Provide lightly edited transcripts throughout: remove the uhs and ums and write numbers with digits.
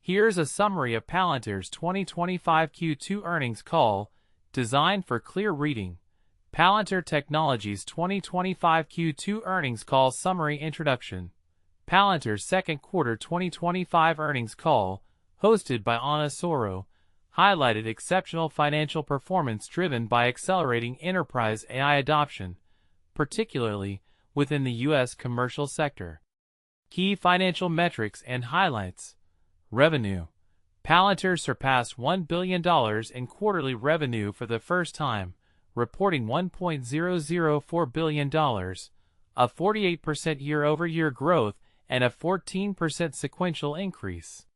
Here's a summary of Palantir's 2025 Q2 earnings call, designed for clear reading. Palantir Technologies 2025 Q2 earnings call summary introduction. Palantir's second quarter 2025 earnings call, hosted by Ana Soro, highlighted exceptional financial performance driven by accelerating enterprise AI adoption, particularly within the U.S. commercial sector. Key financial metrics and highlights. Revenue. Palantir surpassed $1 billion in quarterly revenue for the first time, reporting $1.004 billion, a 48% year-over-year growth and a 14% sequential increase.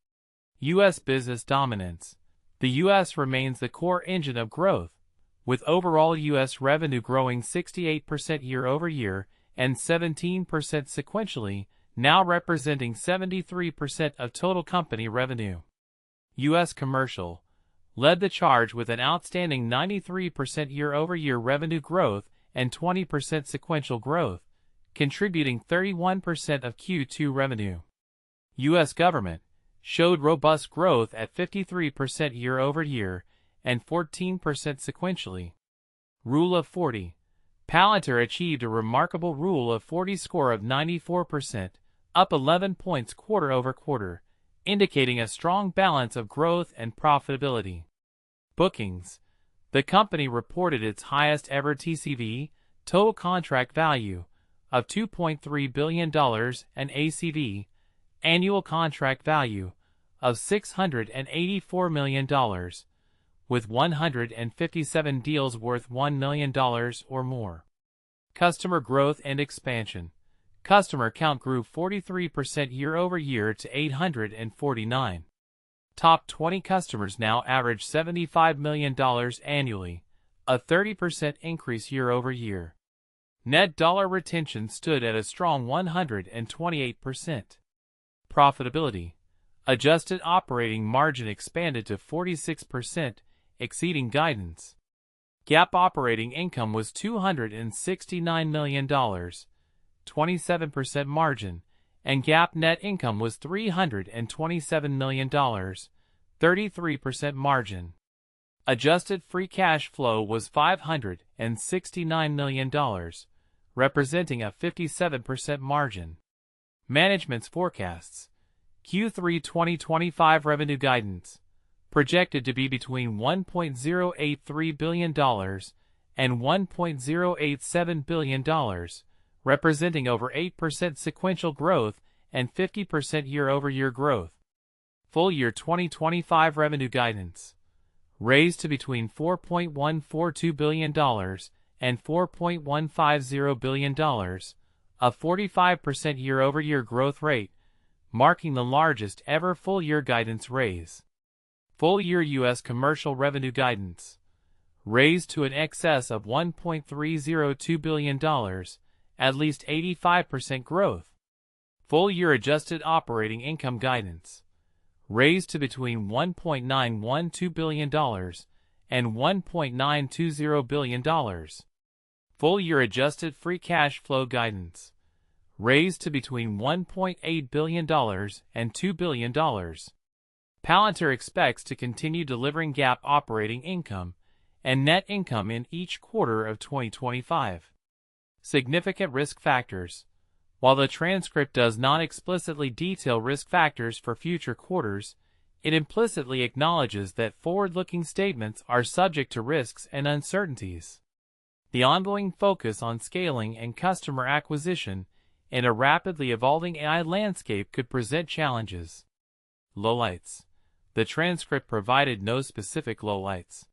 U.S. business dominance. The U.S. remains the core engine of growth, with overall U.S. revenue growing 68% year-over-year and 17% sequentially, now representing 73% of total company revenue. U.S. commercial led the charge with an outstanding 93% year-over-year revenue growth and 20% sequential growth, contributing 31% of Q2 revenue. U.S. government showed robust growth at 53% year-over-year and 14% sequentially. Rule of 40. Palantir achieved a remarkable Rule of 40 score of 94%, up 11 points quarter-over-quarter, indicating a strong balance of growth and profitability. Bookings. The company reported its highest ever TCV, total contract value, of $2.3 billion and ACV, annual contract value, of $684 million, with 157 deals worth $1 million or more. Customer growth and expansion. Customer count grew 43% year-over-year to 849. Top 20 customers now average $75 million annually, a 30% increase year-over-year. Net dollar retention stood at a strong 128%. Profitability. Adjusted operating margin expanded to 46%, exceeding guidance. GAAP operating income was $269 million, 27% margin, and GAAP net income was $327 million, 33% margin. Adjusted free cash flow was $569 million, representing a 57% margin. Management's forecasts. Q3 2025 revenue guidance, projected to be between $1.083 billion and $1.087 billion, representing over 8% sequential growth and 50% year-over-year growth. Full year 2025 revenue guidance, raised to between $4.142 billion and $4.150 billion, a 45% year-over-year growth rate, marking the largest ever full-year guidance raise. Full-year U.S. commercial revenue guidance, raised to an excess of $1.302 billion, at least 85% growth. Full-year adjusted operating income guidance, raised to between $1.912 billion and $1.920 billion. Full-year adjusted free cash flow guidance, raised to between $1.8 billion and $2 billion. Palantir expects to continue delivering GAAP operating income and net income in each quarter of 2025. Significant risk factors. While the transcript does not explicitly detail risk factors for future quarters, it implicitly acknowledges that forward-looking statements are subject to risks and uncertainties. The ongoing focus on scaling and customer acquisition in a rapidly evolving AI landscape could present challenges. Lowlights. The transcript provided no specific lowlights.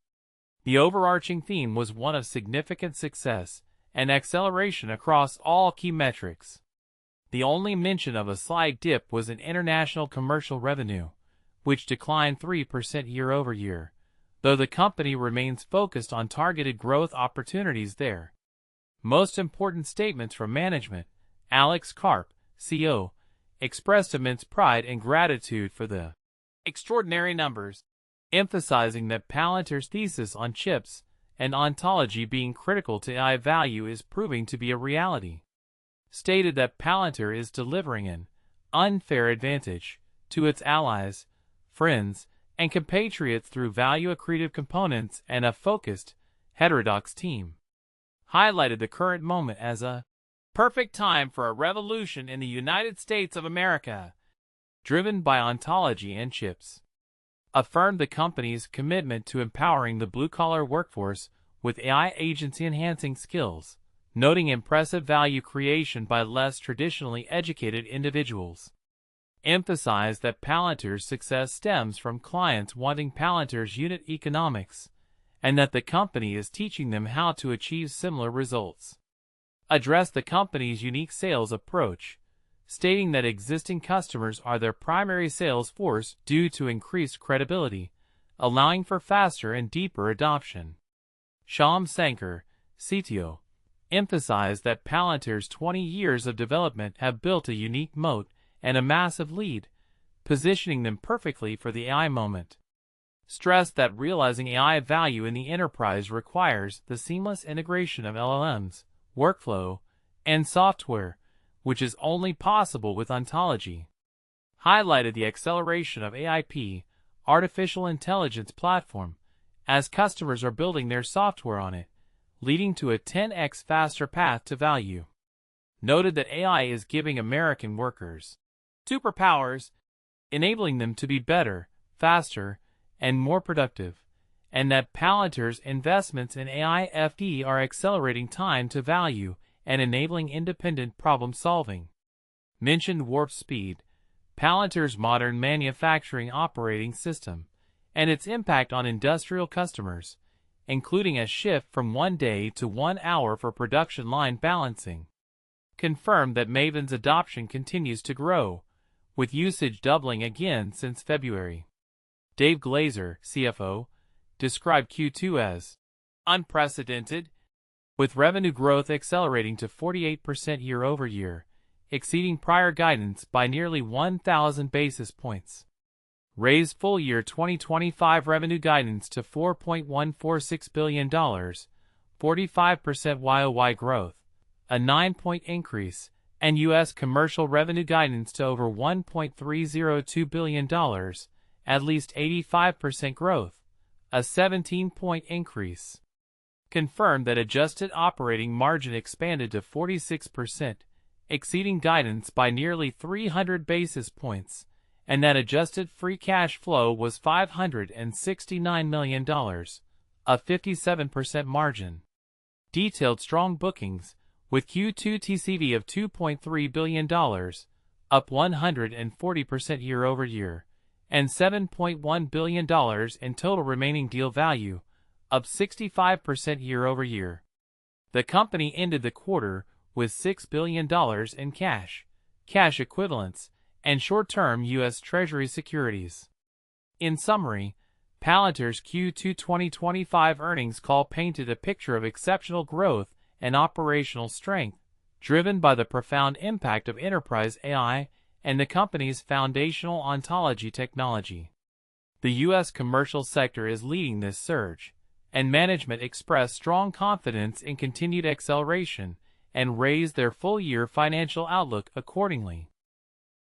The overarching theme was one of significant success and acceleration across all key metrics. The only mention of a slight dip was in international commercial revenue, which declined 3% year-over-year, though the company remains focused on targeted growth opportunities there. Most important statements from management. Alex Karp, CEO, expressed immense pride and gratitude for the extraordinary numbers, emphasizing that Palantir's thesis on chips and ontology being critical to AI value is proving to be a reality. Stated that Palantir is delivering an unfair advantage to its allies, friends, and compatriots through value-accretive components and a focused, heterodox team. Highlighted the current moment as a perfect time for a revolution in the United States of America, driven by ontology and chips. Affirmed the company's commitment to empowering the blue-collar workforce with AI agency-enhancing skills, noting impressive value creation by less traditionally educated individuals. Emphasized that Palantir's success stems from clients wanting Palantir's unit economics, and that the company is teaching them how to achieve similar results. Addressed the company's unique sales approach, stating that existing customers are their primary sales force due to increased credibility, allowing for faster and deeper adoption. Shyam Sankar, CTO, emphasized that Palantir's 20 years of development have built a unique moat and a massive lead, positioning them perfectly for the AI moment. Stressed that realizing AI value in the enterprise requires the seamless integration of LLMs, workflow, and software, which is only possible with ontology. Highlighted the acceleration of AIP, artificial intelligence platform, as customers are building their software on it, leading to a 10x faster path to value. Noted that AI is giving American workers superpowers, enabling them to be better, faster, and more productive, and that Palantir's investments in AI FD are accelerating time to value and enabling independent problem-solving. Mentioned warp speed, Palantir's modern manufacturing operating system, and its impact on industrial customers, including a shift from 1 day to 1 hour for production line balancing. Confirmed that Maven's adoption continues to grow, with usage doubling again since February. Dave Glazer, CFO, described Q2 as unprecedented, with revenue growth accelerating to 48% year-over-year, exceeding prior guidance by nearly 1,000 basis points. Raised full-year 2025 revenue guidance to $4.146 billion, 45% YOY growth, a 9-point increase, and U.S. commercial revenue guidance to over $1.302 billion, at least 85% growth, a 17-point increase. Confirmed that adjusted operating margin expanded to 46%, exceeding guidance by nearly 300 basis points, and that adjusted free cash flow was $569 million, a 57% margin. Detailed strong bookings, with Q2 TCV of $2.3 billion, up 140% year-over-year, and $7.1 billion in total remaining deal value, up 65% year-over-year. The company ended the quarter with $6 billion in cash, cash equivalents, and short-term U.S. Treasury securities. In summary, Palantir's Q2 2025 earnings call painted a picture of exceptional growth and operational strength, driven by the profound impact of enterprise AI and the company's foundational ontology technology. The U.S. commercial sector is leading this surge, and management expressed strong confidence in continued acceleration and raised their full-year financial outlook accordingly.